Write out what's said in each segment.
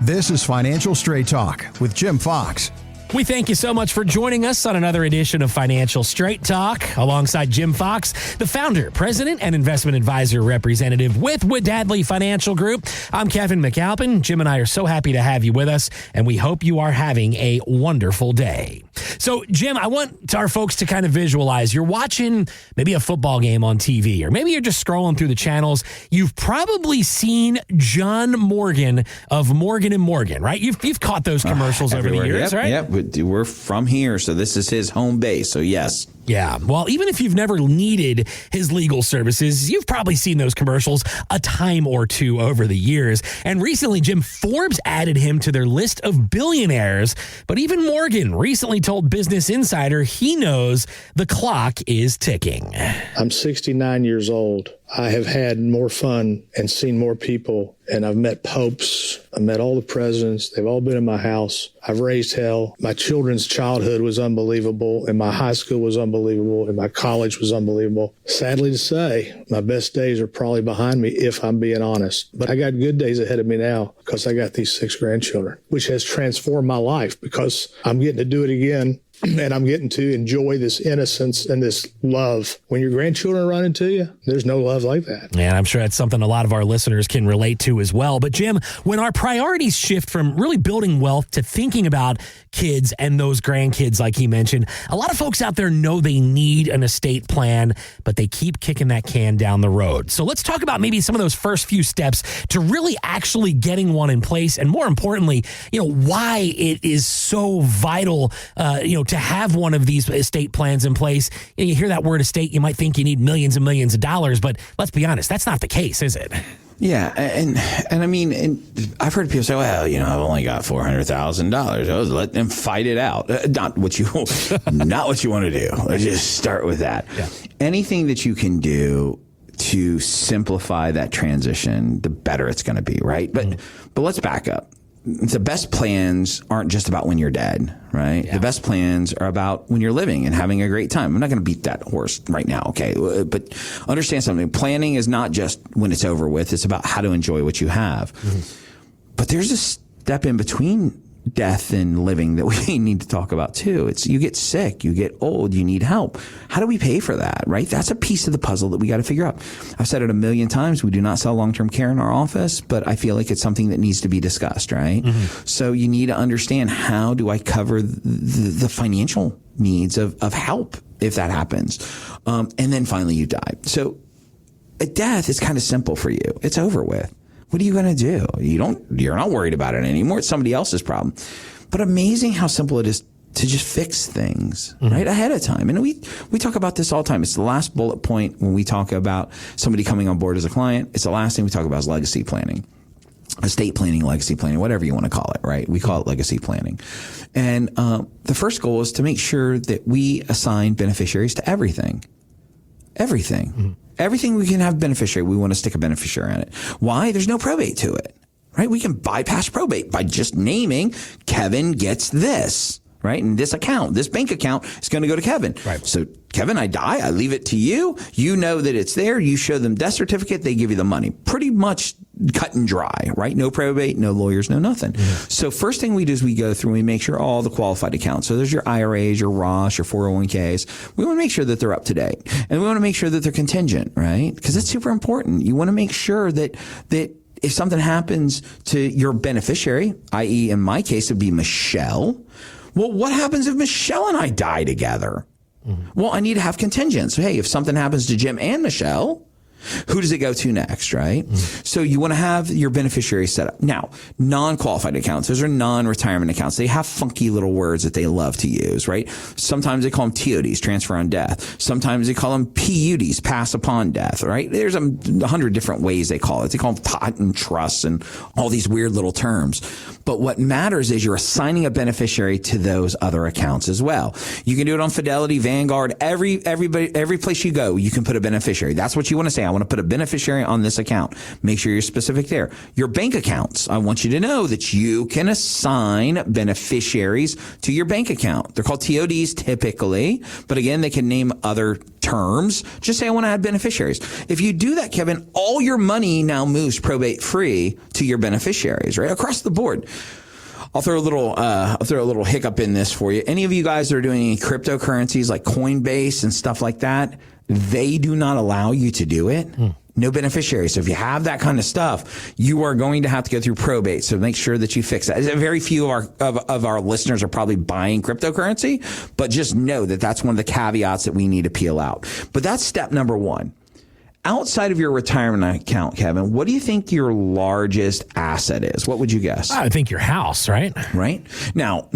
This is Financial Straight Talk with Jim Fox. We thank you so much for joining us on another edition of Financial Straight Talk alongside Jim Fox, the founder, president, and investment advisor representative with Wadadley Financial Group. I'm Kevin McAlpin. Jim and I are so happy to have you with us, and we hope you are having a wonderful day. So, Jim, I want our folks to kind of visualize. You're watching maybe a football game on TV, or maybe you're just scrolling through the channels. You've probably seen John Morgan of Morgan & Morgan, right? You've caught those commercials over the years, right? Yep. We're from here, so this is his home base, so yes. Yeah, well, even if you've never needed his legal services, you've probably seen those commercials a time or two over the years. And recently, Jim, Forbes added him to their list of billionaires. But even Morgan recently told Business Insider he knows the clock is ticking. I'm 69 years old. I have had more fun and seen more people, and I've met popes. I've met all the presidents. They've all been in my house. I've raised hell. My children's childhood was unbelievable, and my high school was unbelievable, and my college was unbelievable. Sadly to say, my best days are probably behind me, if I'm being honest. But I got good days ahead of me now because I got these 6 grandchildren, which has transformed my life because I'm getting to do it again. And I'm getting to enjoy this innocence and this love. When your grandchildren run into you, there's no love like that. And I'm sure that's something a lot of our listeners can relate to as well. But Jim, when our priorities shift from really building wealth to thinking about kids and those grandkids, like he mentioned, a lot of folks out there know they need an estate plan, but they keep kicking that can down the road. So let's talk about maybe some of those first few steps to really actually getting one in place. And more importantly, why it is so vital, to have one of these estate plans in place. You hear that word estate, you might think you need millions and millions of dollars, but let's be honest, that's not the case, is it? Yeah, and I mean, I've heard people say, well, I've only got $400,000. Let them fight it out. Not what you want to do. Let's just start with that. Yeah. Anything that you can do to simplify that transition, the better it's going to be, right? But let's back up. The best plans aren't just about when you're dead, right? Yeah. The best plans are about when you're living and having a great time. I'm not going to beat that horse right now, okay? But understand something. Planning is not just when it's over with. It's about how to enjoy what you have. Mm-hmm. But there's a step in between death and living that we need to talk about too. It's you get sick, you get old, you need help. How do we pay for that, right? That's a piece of the puzzle that we got to figure out. I've said it a million times. We do not sell long-term care in our office, but I feel like it's something that needs to be discussed, right? Mm-hmm. So you need to understand, how do I cover the financial needs of help if that happens? And then finally you die. So at death, it's kind of simple for you. It's over with. What are you going to do? You're not worried about it anymore. It's somebody else's problem. But amazing how simple it is to just fix things right ahead of time. And we talk about this all the time. It's the last bullet point when we talk about somebody coming on board as a client. It's the last thing we talk about is legacy planning, estate planning, legacy planning, whatever you want to call it, right? We call it legacy planning. And the first goal is to make sure that we assign beneficiaries to everything. Everything. Mm-hmm. Everything we can have beneficiary, we want to stick a beneficiary on it. Why? There's no probate to it, right? We can bypass probate by just naming Kevin gets this, right? And this bank account is going to go to Kevin. Right. So Kevin, I die. I leave it to you. You know that it's there. You show them death certificate. They give you the money. Pretty much cut and dry, right? No probate, no lawyers, no nothing. Mm-hmm. So first thing we do is we go through and we make sure all the qualified accounts. So there's your IRAs, your Roths, your 401ks. We want to make sure that they're up to date. And we want to make sure that they're contingent, right? Because it's super important. You want to make sure that if something happens to your beneficiary, i.e. in my case, it'd be Michelle. Well, what happens if Michelle and I die together? Mm-hmm. Well, I need to have contingents. So, hey, if something happens to Jim and Michelle, who does it go to next, right? Mm-hmm. So you want to have your beneficiary set up. Now, non-qualified accounts, those are non-retirement accounts. They have funky little words that they love to use, right? Sometimes they call them TODs, transfer on death. Sometimes they call them PUDs, pass upon death, right? There's 100 different ways they call it. They call them patent trusts and all these weird little terms. But what matters is you're assigning a beneficiary to those other accounts as well. You can do it on Fidelity, Vanguard, every place you go, you can put a beneficiary. That's what you want to say. I want to put a beneficiary on this account. Make sure you're specific there. Your bank accounts. I want you to know that you can assign beneficiaries to your bank account. They're called TODs typically, but again, they can name other terms. Just say, I want to add beneficiaries. If you do that, Kevin, all your money now moves probate free to your beneficiaries, right? Across the board. I'll throw a little hiccup in this for you. Any of you guys that are doing any cryptocurrencies like Coinbase and stuff like that, they do not allow you to do it. No beneficiaries. So if you have that kind of stuff, you are going to have to go through probate. So make sure that you fix that. Very few of our listeners are probably buying cryptocurrency, but just know that that's one of the caveats that we need to peel out. But that's step number one. Outside of your retirement account, Kevin, what do you think your largest asset is? What would you guess? I think your house, right? Right. Now,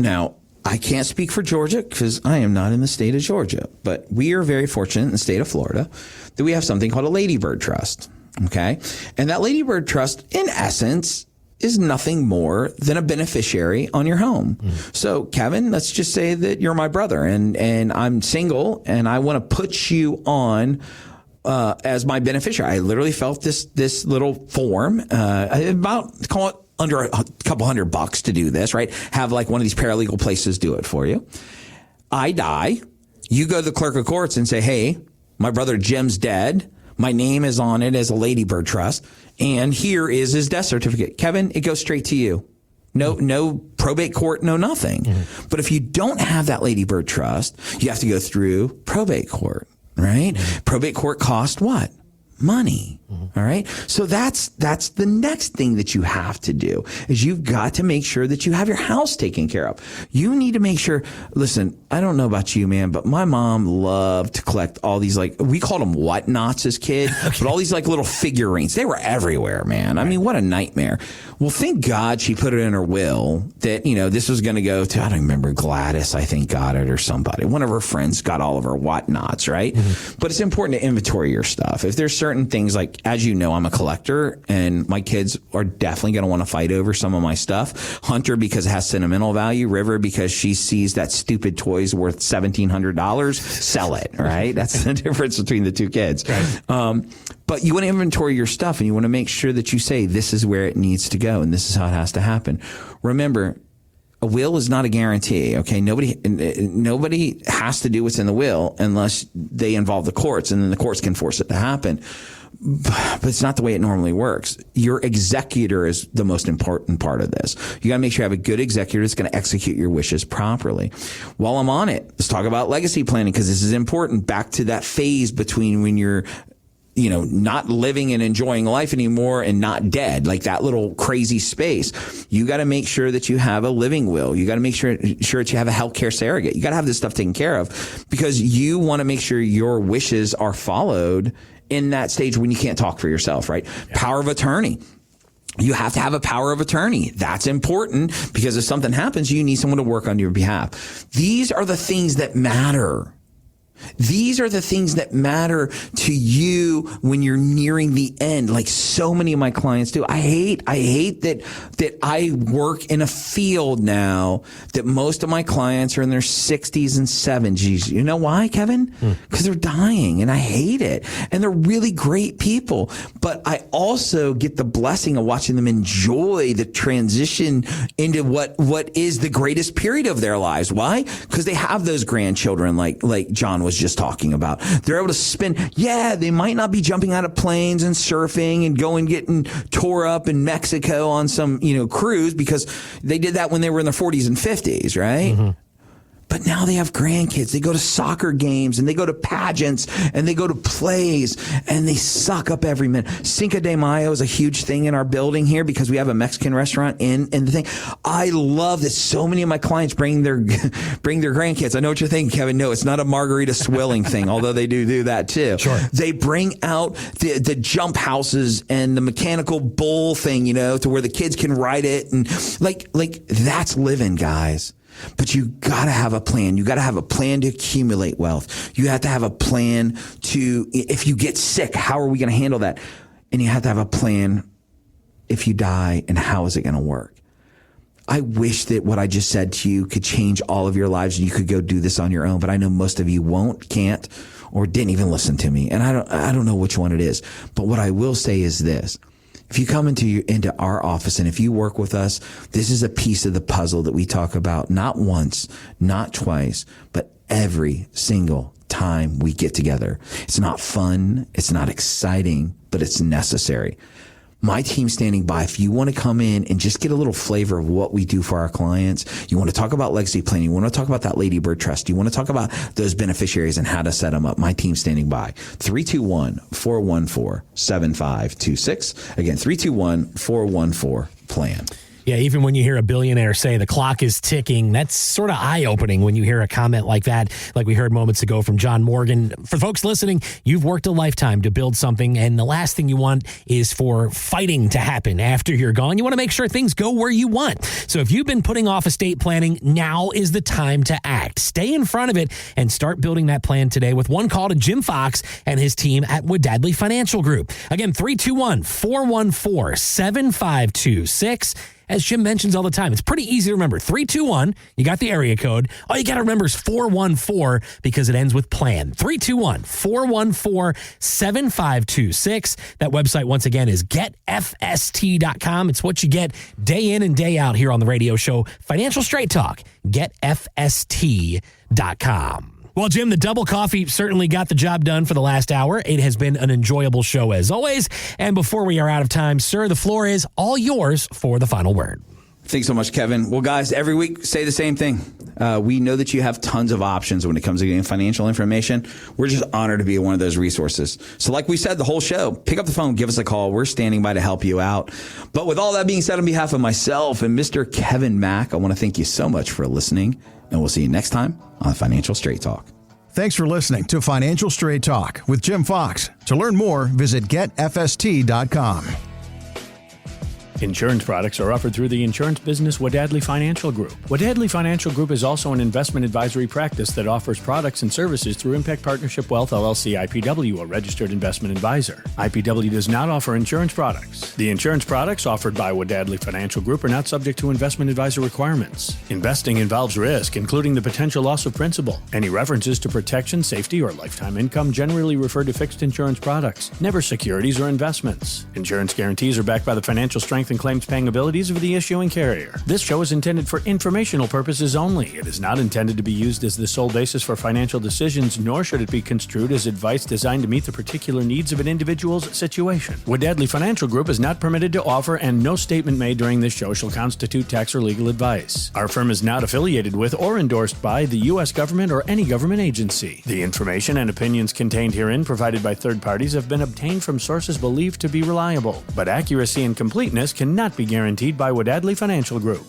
I can't speak for Georgia because I am not in the state of Georgia, but we are very fortunate in the state of Florida that we have something called a Ladybird Trust. Okay. And that Ladybird Trust, in essence, is nothing more than a beneficiary on your home. So, Kevin, let's just say that you're my brother and I'm single and I want to put you on as my beneficiary. I literally felt this little form, about, call it under a couple $100 to do this, right? Have like one of these paralegal places do it for you. I die. You go to the clerk of courts and say, hey, my brother Jim's dead. My name is on it as a Ladybird Trust. And here is his death certificate. Kevin, it goes straight to you. No probate court, no nothing. But if you don't have that Ladybird Trust, you have to go through probate court. Right? Probate court cost what? Money. All right. So that's the next thing that you have to do is you've got to make sure that you have your house taken care of. You need to make sure, listen, I don't know about you, man, but my mom loved to collect all these, like, we called them whatnots as kids, but all these like little figurines, they were everywhere, man. I mean, what a nightmare. Well, thank God she put it in her will that, you know, this was going to go to, I don't remember, Gladys, I think got it, or somebody. One of her friends got all of her whatnots, right? But it's important to inventory your stuff. If there's certain things, like, as you know, I'm a collector and my kids are definitely going to want to fight over some of my stuff. Hunter, because it has sentimental value. River, because she sees that stupid toy's worth $1,700. Sell it, right? That's the difference between the two kids. Right. But you want to inventory your stuff and you want to make sure that you say, this is where it needs to go and this is how it has to happen. Remember, a will is not a guarantee. Okay. Nobody has to do what's in the will unless they involve the courts, and then the courts can force it to happen. But it's not the way it normally works. Your executor is the most important part of this. You got to make sure you have a good executor that's going to execute your wishes properly. While I'm on it, let's talk about legacy planning, because this is important. Back to that phase between when you're, you know, not living and enjoying life anymore and not dead, like that little crazy space. You got to make sure that you have a living will. You got to make sure that you have a healthcare surrogate. You got to have this stuff taken care of because you want to make sure your wishes are followed in that stage when you can't talk for yourself, right? Yeah. Power of attorney. You have to have a power of attorney. That's important because if something happens, you need someone to work on your behalf. These are the things that matter. These are the things that matter to you when you're nearing the end, like so many of my clients do. I hate that I work in a field now that most of my clients are in their 60s and 70s. You know why, Kevin? Because they're dying, and I hate it. And they're really great people. But I also get the blessing of watching them enjoy the transition into what is the greatest period of their lives. Why? Because they have those grandchildren like John was just talking about. They're able to spend, they might not be jumping out of planes and surfing and going getting tore up in Mexico on some, cruise, because they did that when they were in their 40s and 50s, right? But now they have grandkids. They go to soccer games and they go to pageants and they go to plays and they suck up every minute. Cinco de Mayo is a huge thing in our building here because we have a Mexican restaurant in the thing. I love that so many of my clients bring their grandkids. I know what you're thinking, Kevin. No, it's not a margarita swilling thing, although they do that too. Sure. They bring out the jump houses and the mechanical bull thing, to where the kids can ride it, and like that's living, guys. But you got to have a plan. You got to have a plan to accumulate wealth. You have to have a plan to, if you get sick, how are we going to handle that? And you have to have a plan if you die, and how is it going to work? I wish that what I just said to you could change all of your lives and you could go do this on your own. But I know most of you won't, can't, or didn't even listen to me. And I don't know which one it is. But what I will say is this. If you come into our office and if you work with us, this is a piece of the puzzle that we talk about not once, not twice, but every single time we get together. It's not fun. It's not exciting, but it's necessary. My team's standing by. If you want to come in and just get a little flavor of what we do for our clients, you want to talk about legacy planning, you want to talk about that Lady Bird Trust, you want to talk about those beneficiaries and how to set them up, my team's standing by. 321-414-7526. Again, 321-414-PLAN. Yeah, even when you hear a billionaire say the clock is ticking, that's sort of eye-opening when you hear a comment like that, like we heard moments ago from John Morgan. For folks listening, you've worked a lifetime to build something, and the last thing you want is for fighting to happen after you're gone. You want to make sure things go where you want. So if you've been putting off estate planning, now is the time to act. Stay in front of it and start building that plan today with one call to Jim Fox and his team at Wadadley Financial Group. Again, 321-414-7526. As Jim mentions all the time, it's pretty easy to remember. 321, you got the area code. All you got to remember is 414 because it ends with plan. 321-414-7526. That website, once again, is getfst.com. It's what you get day in and day out here on the radio show, Financial Straight Talk. Getfst.com. Well, Jim, the double coffee certainly got the job done for the last hour. It has been an enjoyable show as always. And before we are out of time, sir, the floor is all yours for the final word. Thanks so much, Kevin. Well, guys, every week say the same thing. We know that you have tons of options when it comes to getting financial information. We're just honored to be one of those resources. So like we said, the whole show, pick up the phone, give us a call. We're standing by to help you out. But with all that being said, on behalf of myself and Mr. Kevin Mack, I want to thank you so much for listening. And we'll see you next time on Financial Straight Talk. Thanks for listening to Financial Straight Talk with Jim Fox. To learn more, visit getfst.com. Insurance products are offered through the insurance business Wadadley Financial Group. Wadadley Financial Group is also an investment advisory practice that offers products and services through Impact Partnership Wealth LLC IPW, a registered investment advisor. IPW does not offer insurance products. The insurance products offered by Wadadley Financial Group are not subject to investment advisor requirements. Investing involves risk, including the potential loss of principal. Any references to protection, safety, or lifetime income generally refer to fixed insurance products, never securities or investments. Insurance guarantees are backed by the financial strength and claims paying abilities of the issuing carrier. This show is intended for informational purposes only. It is not intended to be used as the sole basis for financial decisions, nor should it be construed as advice designed to meet the particular needs of an individual's situation. Wadadley Financial Group is not permitted to offer, and no statement made during this show shall constitute tax or legal advice. Our firm is not affiliated with or endorsed by the U.S. government or any government agency. The information and opinions contained herein provided by third parties have been obtained from sources believed to be reliable, but accuracy and completeness cannot be guaranteed by Wadadley Financial Group.